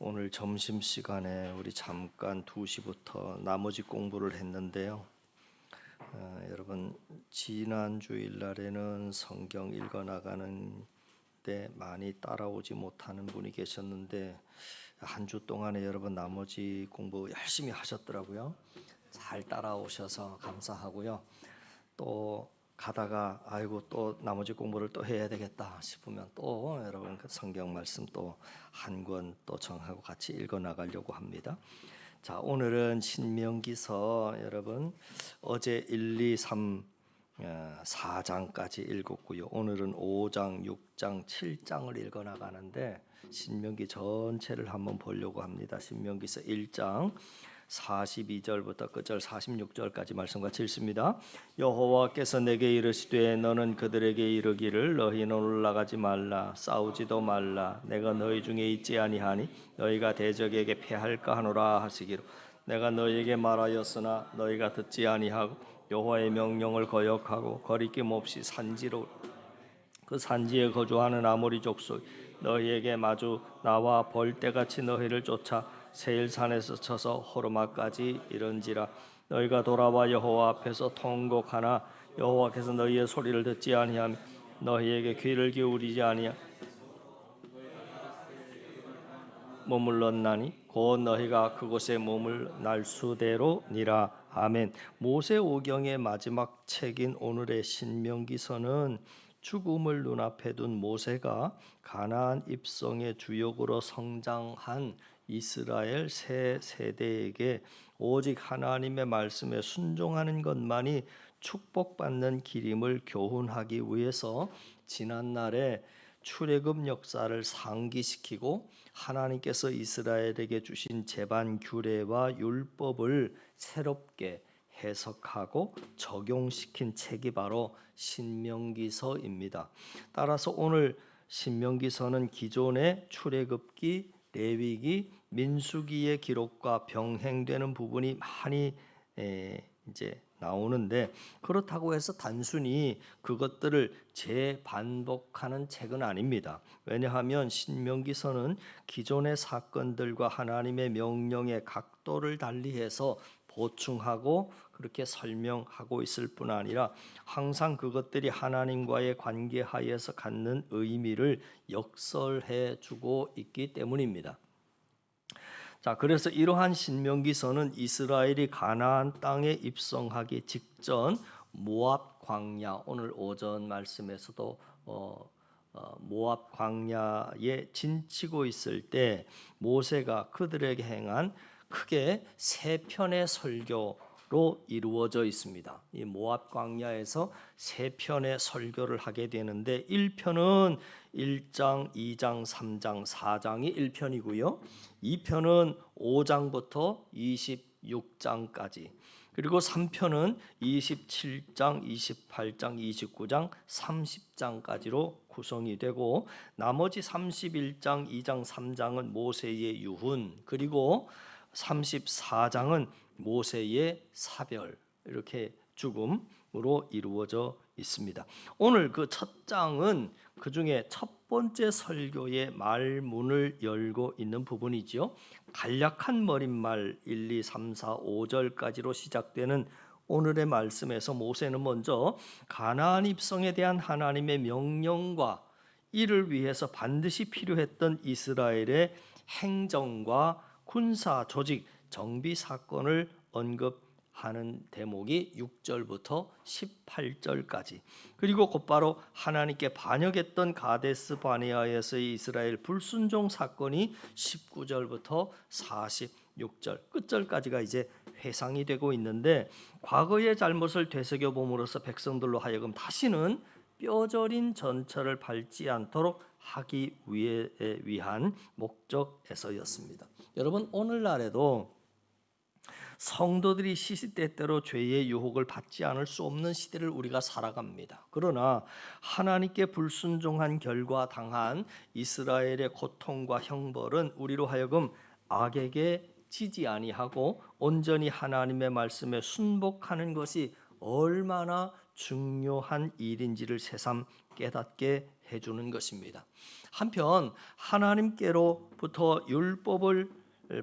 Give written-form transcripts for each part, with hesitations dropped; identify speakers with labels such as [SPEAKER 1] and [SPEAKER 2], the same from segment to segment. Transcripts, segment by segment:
[SPEAKER 1] 오늘 점심시간에 우리 잠깐 2시부터 나머지 공부를 했는데요. 여러분 지난 주일날에는 성경 읽어나가는 데 많이 따라오지 못하는 분이 계셨는데 한 주 동안에 여러분 나머지 공부 열심히 하셨더라고요. 잘 따라오셔서 감사하고요. 또 가다가 아이고 또 나머지 공부를 또 해야 되겠다 싶으면 또 여러분 그 성경 말씀 또 한 권 또 정하고 같이 읽어 나가려고 합니다. 자, 오늘은 신명기서 여러분 어제 1, 2, 3 4장까지 읽었고요. 오늘은 5장, 6장, 7장을 읽어 나가는데 신명기 전체를 한번 보려고 합니다. 신명기서 1장 42절부터 끝절 46절까지 말씀과 읽습니다. 여호와께서 내게 이르시되 너는 그들에게 이르기를 너희는 올라가지 말라 싸우지도 말라 내가 너희 중에 있지 아니하니 너희가 대적에게 패할까 하노라 하시기로 내가 너희에게 말하였으나 너희가 듣지 아니하고 여호와의 명령을 거역하고 거리낌 없이 산지로 그 산지에 거주하는 아모리 족속 너희에게 마주 나와 벌떼같이 너희를 쫓아 세일산에서 쳐서 호르마까지 이른지라 너희가 돌아와 여호와 앞에서 통곡하나 여호와께서 너희의 소리를 듣지 아니하며 너희에게 귀를 기울이지 아니하 머물렀나니 곧 너희가 그곳에 머물날 수대로니라. 아멘. 모세오경의 마지막 책인 오늘의 신명기서는 죽음을 눈앞에 둔 모세가 가나안 입성의 주역으로 성장한 이스라엘 새 세대에게 오직 하나님의 말씀에 순종하는 것만이 축복받는 길임을 교훈하기 위해서 지난날에 출애굽 역사를 상기시키고 하나님께서 이스라엘에게 주신 제반 규례와 율법을 새롭게 해석하고 적용시킨 책이 바로 신명기서입니다. 따라서 오늘 신명기서는 기존의 출애굽기, 레위기, 민수기의 기록과 병행되는 부분이 많이 이제 나오는데 그렇다고 해서 단순히 그것들을 재반복하는 책은 아닙니다. 왜냐하면 신명기서는 기존의 사건들과 하나님의 명령의 각도를 달리해서 보충하고 그렇게 설명하고 있을 뿐 아니라 항상 그것들이 하나님과의 관계 하에서 갖는 의미를 역설해 주고 있기 때문입니다. 자, 그래서 이러한 신명기서는 이스라엘이 가나안 땅에 입성하기 직전 모압 광야, 오늘 오전 말씀에서도 모압 광야에 진치고 있을 때 모세가 그들에게 행한 크게 세 편의 설교로 이루어져 있습니다. 이 모압 광야에서 세 편의 설교를 하게 되는데 1편은 1장, 2장, 3장, 4장이 1편이고요. 2편은 5장부터 26장까지 그리고 3편은 27장, 28장, 29장, 30장까지로 구성이 되고 나머지 31장, 2장, 3장은 모세의 유훈 그리고 34장은 모세의 사별 이렇게 죽음으로 이루어져 있습니다. 오늘 그 첫 장은 그 중에 첫 번째 설교의 말문을 열고 있는 부분이죠. 간략한 머릿말 1, 2, 3, 4, 5절까지로 시작되는 오늘의 말씀에서 모세는 먼저 가나안 입성에 대한 하나님의 명령과 이를 위해서 반드시 필요했던 이스라엘의 행정과 군사 조직 정비 사건을 언급하는 대목이 6절부터 18절까지 그리고 곧바로 하나님께 반역했던 가데스 바네아에서의 이스라엘 불순종 사건이 19절부터 46절 끝절까지가 이제 회상이 되고 있는데 과거의 잘못을 되새겨 봄으로써 백성들로 하여금 다시는 뼈저린 전철을 밟지 않도록 하기 위한 목적에서였습니다. 여러분 오늘날에도 성도들이 시시때때로 죄의 유혹을 받지 않을 수 없는 시대를 우리가 살아갑니다. 그러나 하나님께 불순종한 결과 당한 이스라엘의 고통과 형벌은 우리로 하여금 악에게 지지 아니하고 온전히 하나님의 말씀에 순복하는 것이 얼마나 중요한 일인지를 새삼 깨닫게 해주는 것입니다. 한편 하나님께로부터 율법을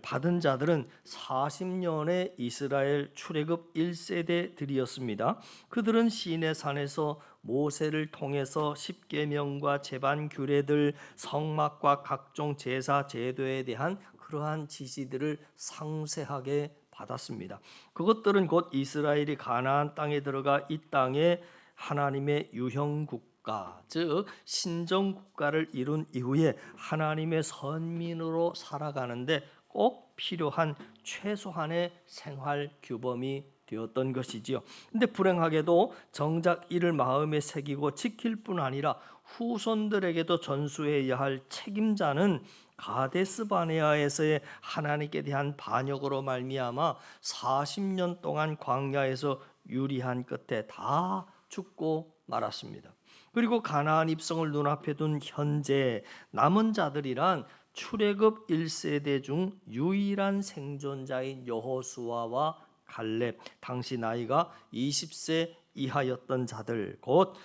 [SPEAKER 1] 받은 자들은 40년의 이스라엘 출애굽 1세대들이었습니다. 그들은 시내 산에서 모세를 통해서 십계명과 제반 규례들, 성막과 각종 제사 제도에 대한 그러한 지시들을 상세하게 받았습니다. 그것들은 곧 이스라엘이 가나안 땅에 들어가 이 땅에 하나님의 유형 국가, 즉 신정 국가를 이룬 이후에 하나님의 선민으로 살아가는데 꼭 필요한 최소한의 생활 규범이 되었던 것이지요. 근데 불행하게도 정작 이를 마음에 새기고 지킬 뿐 아니라 후손들에게도 전수해야 할 책임자는 가데스 바네아에서의 하나님께 대한 반역으로 말미암아 40년 동안 광야에서 유리한 끝에 다 죽고 말았습니다. 그리고 가나안 입성을 눈앞에 둔 현재 남은 자들이란 출애굽 1세대 중 유일한 생존자인 여호수아와 갈렙, 당시 나이가 20세 이하였던 자들, 곧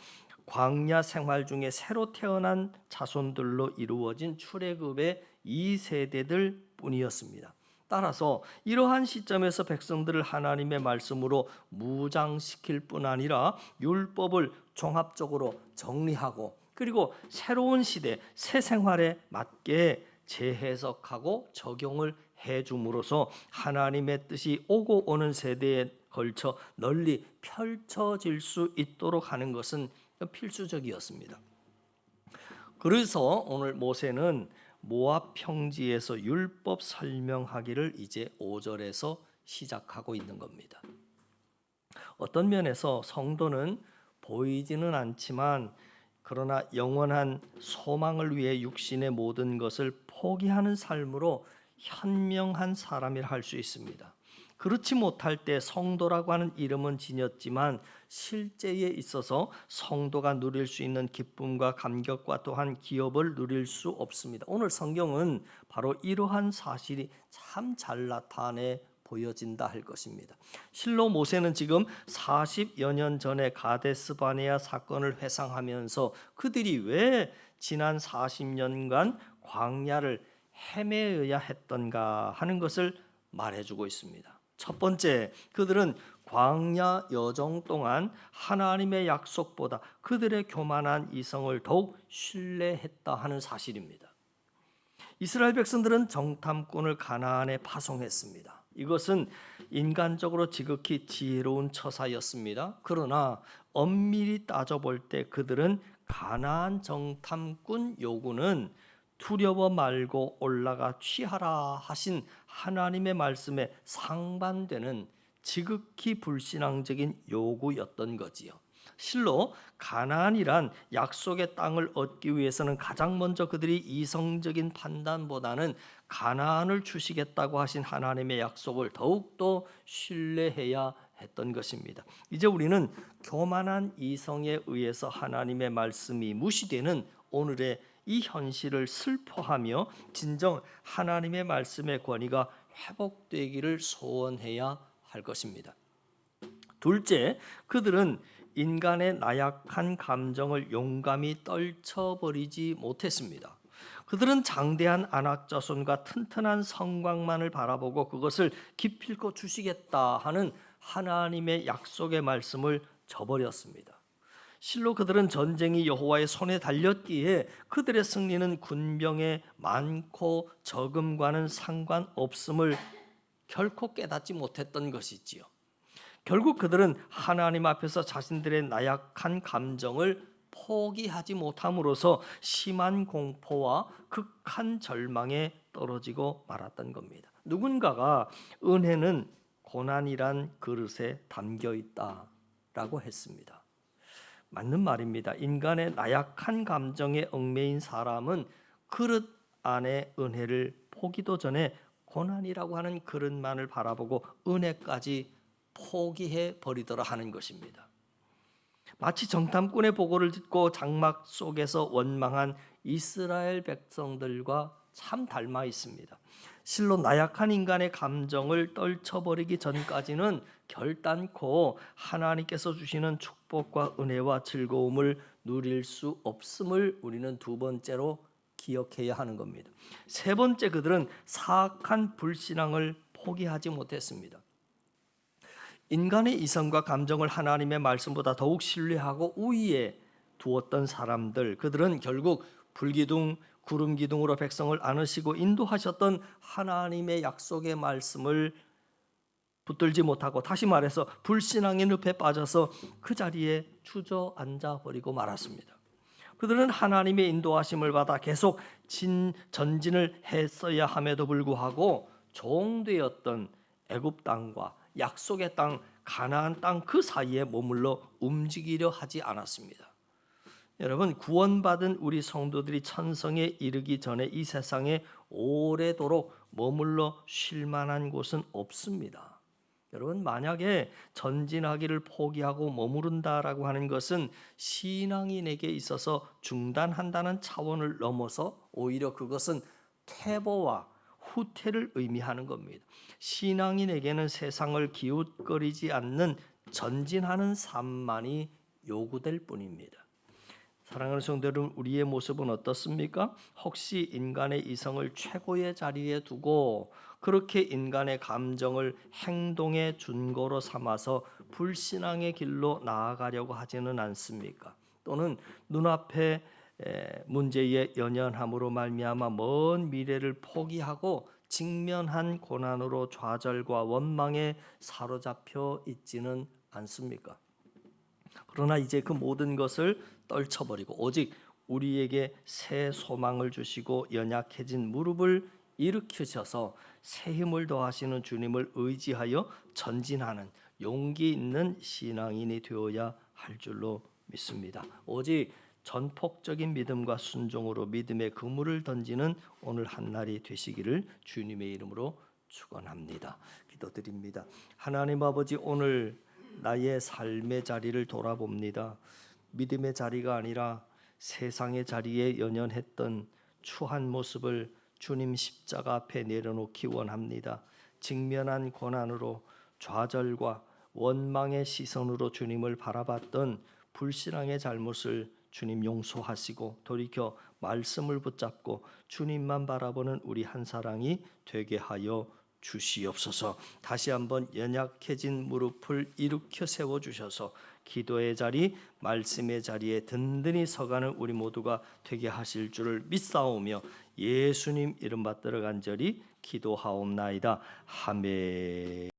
[SPEAKER 1] 광야 생활 중에 새로 태어난 자손들로 이루어진 출애굽의 2세대들 뿐이었습니다. 따라서 이러한 시점에서 백성들을 하나님의 말씀으로 무장시킬 뿐 아니라 율법을 종합적으로 정리하고 그리고 새로운 시대, 새 생활에 맞게 재해석하고 적용을 해줌으로써 하나님의 뜻이 오고 오는 세대에 걸쳐 널리 펼쳐질 수 있도록 하는 것은 필수적이었습니다. 그래서 오늘 모세는 모압 평지에서 율법 설명하기를 이제 5절에서 시작하고 있는 겁니다. 어떤 면에서 성도는 보이지는 않지만 그러나 영원한 소망을 위해 육신의 모든 것을 포기하는 삶으로 현명한 사람이라 할 수 있습니다. 그렇지 못할 때 성도라고 하는 이름은 지녔지만 실제에 있어서 성도가 누릴 수 있는 기쁨과 감격과 또한 기업을 누릴 수 없습니다. 오늘 성경은 바로 이러한 사실이 참 잘 나타내 보여진다 할 것입니다. 실로 모세는 지금 40여 년 전에 가데스 바네아 사건을 회상하면서 그들이 왜 지난 40년간 광야를 헤매어야 했던가 하는 것을 말해주고 있습니다. 첫 번째, 그들은 광야 여정 동안 하나님의 약속보다 그들의 교만한 이성을 더욱 신뢰했다 하는 사실입니다. 이스라엘 백성들은 정탐꾼을 가나안에 파송했습니다. 이것은 인간적으로 지극히 지혜로운 처사였습니다. 그러나 엄밀히 따져볼 때 그들은 가나안 정탐꾼 요구는 두려워 말고 올라가 취하라 하신 하나님의 말씀에 상반되는 지극히 불신앙적인 요구였던 거지요. 실로 가나안이란 약속의 땅을 얻기 위해서는 가장 먼저 그들이 이성적인 판단보다는 가나안을 주시겠다고 하신 하나님의 약속을 더욱더 신뢰해야 했던 것입니다. 이제 우리는 교만한 이성에 의해서 하나님의 말씀이 무시되는 오늘의 이 현실을 슬퍼하며 진정 하나님의 말씀의 권위가 회복되기를 소원해야 할 것입니다. 둘째, 그들은 인간의 나약한 감정을 용감히 떨쳐버리지 못했습니다. 그들은 장대한 안악자손과 튼튼한 성곽만을 바라보고 그것을 기필코 주시겠다 하는 하나님의 약속의 말씀을 저버렸습니다. 실로 그들은 전쟁이 여호와의 손에 달렸기에 그들의 승리는 군병의 많고 적음과는 상관없음을 결코 깨닫지 못했던 것이지요. 결국 그들은 하나님 앞에서 자신들의 나약한 감정을 포기하지 못함으로써 심한 공포와 극한 절망에 떨어지고 말았던 겁니다. 누군가가 은혜는 고난이란 그릇에 담겨 있다라고 했습니다. 맞는 말입니다. 인간의 나약한 감정에 얽매인 사람은 그릇 안에 은혜를 보기도 전에 고난이라고 하는 그릇만을 바라보고 은혜까지 포기해 버리더라 하는 것입니다. 마치 정탐꾼의 보고를 듣고 장막 속에서 원망한 이스라엘 백성들과 참 닮아 있습니다. 실로 나약한 인간의 감정을 떨쳐버리기 전까지는 결단코 하나님께서 주시는 축복과 은혜와 즐거움을 누릴 수 없음을 우리는 두 번째로 기억해야 하는 겁니다. 세 번째, 그들은 사악한 불신앙을 포기하지 못했습니다. 인간의 이성과 감정을 하나님의 말씀보다 더욱 신뢰하고 우위에 두었던 사람들, 그들은 결국 불기둥, 구름기둥으로 백성을 안으시고 인도하셨던 하나님의 약속의 말씀을 붙들지 못하고, 다시 말해서 불신앙의 늪에 빠져서 그 자리에 주저앉아 버리고 말았습니다. 그들은 하나님의 인도하심을 받아 계속 전진을 했어야 함에도 불구하고 종되었던 애굽 땅과 약속의 땅 가나안 땅 그 사이에 머물러 움직이려 하지 않았습니다. 여러분, 구원받은 우리 성도들이 천성에 이르기 전에 이 세상에 오래도록 머물러 쉴 만한 곳은 없습니다. 여러분, 만약에 전진하기를 포기하고 머무른다라고 하는 것은 신앙인에게 있어서 중단한다는 차원을 넘어서 오히려 그것은 퇴보와 후퇴를 의미하는 겁니다. 신앙인에게는 세상을 기웃거리지 않는 전진하는 삶만이 요구될 뿐입니다. 사랑하는 성도 여러분, 우리의 모습은 어떻습니까? 혹시 인간의 이성을 최고의 자리에 두고 그렇게 인간의 감정을 행동의 준거로 삼아서 불신앙의 길로 나아가려고 하지는 않습니까? 또는 눈앞에 문제에 연연함으로 말미암아 먼 미래를 포기하고 직면한 고난으로 좌절과 원망에 사로잡혀 있지는 않습니까? 그러나 이제 그 모든 것을 떨쳐버리고 오직 우리에게 새 소망을 주시고 연약해진 무릎을 일으키셔서 새 힘을 더하시는 주님을 의지하여 전진하는 용기 있는 신앙인이 되어야 할 줄로 믿습니다. 오직 전폭적인 믿음과 순종으로 믿음의 그물을 던지는 오늘 한날이 되시기를 주님의 이름으로 축원합니다. 기도드립니다. 하나님 아버지, 오늘 나의 삶의 자리를 돌아봅니다. 믿음의 자리가 아니라 세상의 자리에 연연했던 추한 모습을 주님 십자가 앞에 내려놓기 원합니다. 직면한 고난으로 좌절과 원망의 시선으로 주님을 바라봤던 불신앙의 잘못을 주님 용서하시고 돌이켜 말씀을 붙잡고 주님만 바라보는 우리 한 사랑이 되게 하여 주시옵소서. 다시 한번 연약해진 무릎을 일으켜 세워 주셔서 기도의 자리, 말씀의 자리에 든든히 서가는 우리 모두가 되게 하실 줄을 믿사오며 예수님 이름 받들어 간절히 기도하옵나이다. 아멘.